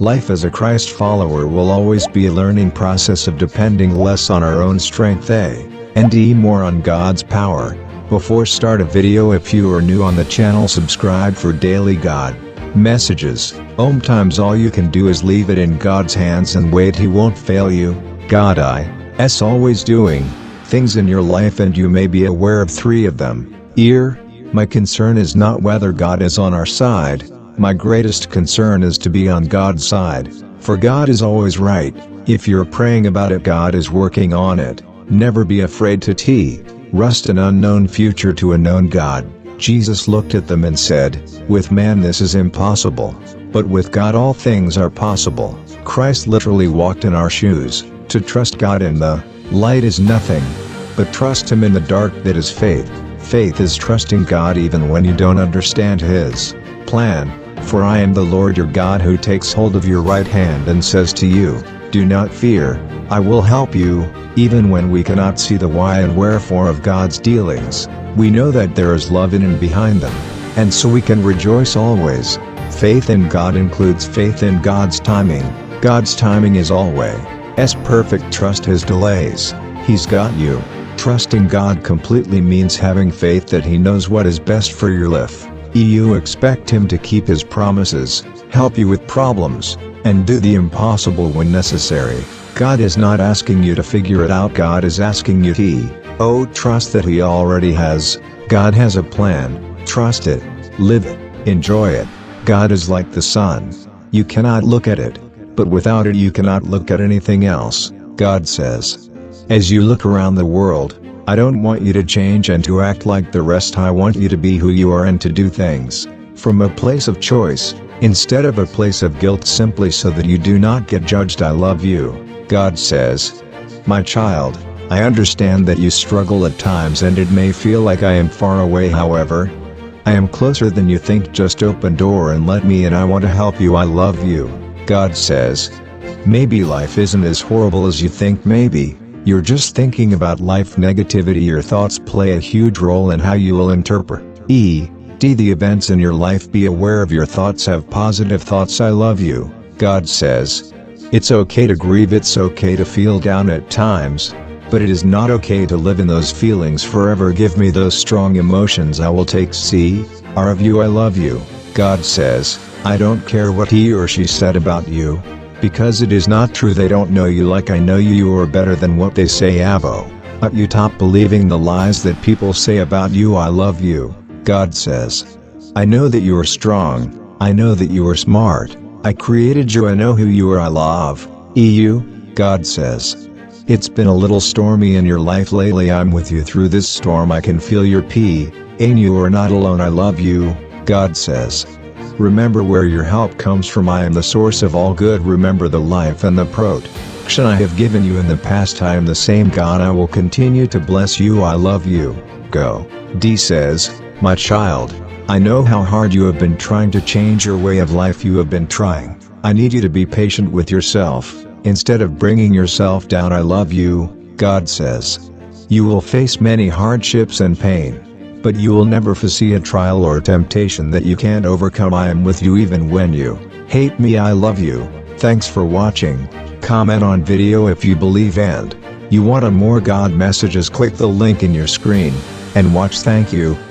Life as a Christ follower will always be a learning process of depending less on our own strength and more on God's power. Before start a video, if you are new on the channel, subscribe for daily God messages. Times all you can do is leave it in God's hands and wait. He won't fail you. God is always doing things in your life, and you may be aware of 3 of them. My concern is not whether God is on our side. My greatest concern is to be on God's side, for God is always right. If you're praying about it, God is working on it. Never be afraid to trust an unknown future to a known God. Jesus looked at them and said, "With man this is impossible, but with God all things are possible." Christ literally walked in our shoes. To trust God in the light is nothing, but trust Him in the dark. That is faith. Faith is trusting God even when you don't understand His plan. "For I am the Lord your God, who takes hold of your right hand and says to you, 'Do not fear, I will help you.'" Even when we cannot see the why and wherefore of God's dealings, we know that there is love in and behind them, and so we can rejoice always. Faith in God includes faith in God's timing. God's timing is always perfect. Trust His delays. He's got you. Trusting God completely means having faith that He knows what is best for your life. You expect Him to keep His promises, help you with problems, and do the impossible when necessary. God is not asking you to figure it out. God is asking you to trust that He already has. God has a plan. Trust it, live it, enjoy it. God is like the sun. You cannot look at it, but without it you cannot look at anything else. God says, "As you look around the world, I don't want you to change and to act like the rest. I want you to be who you are and to do things from a place of choice, instead of a place of guilt, simply so that you do not get judged. I love you." God says, "My child, I understand that you struggle at times and it may feel like I am far away. However, I am closer than you think. Just open door and let me in. I want to help you. I love you." God says, maybe life isn't as horrible as you think. Maybe you're just thinking about life. Negativity, your thoughts play a huge role in how you will interpret the events in your life. Be aware of your thoughts. Have positive thoughts. I love you. God says, it's okay to grieve. It's okay to feel down at times, but it is not okay to live in those feelings forever. Give me those strong emotions. I will take care of you. I love you. God says, I don't care what he or she said about you, because it is not true. They don't know you like I know you. You are better than what they say. You stop believing the lies that people say about you. I love you. God says, I know that you are strong. I know that you are smart. I created you. I know who you are. I love you. God says, it's been a little stormy in your life lately. I'm with you through this storm. I can feel your pain, and you are not alone. I love you. God says, remember where your help comes from. I am the source of all good. Remember the life and the protection I have given you in the past. I am the same God. I will continue to bless you. I love you. God says, my child, I know how hard you have been trying to change your way of life. You have been trying. I need you to be patient with yourself, instead of bringing yourself down. I love you. God says, you will face many hardships and pain, but you will never foresee a trial or temptation that you can't overcome. I am with you even when you hate me. I love you. Thanks for watching. Comment on video if you believe and you want more God messages. Click the link in your screen and watch. Thank you.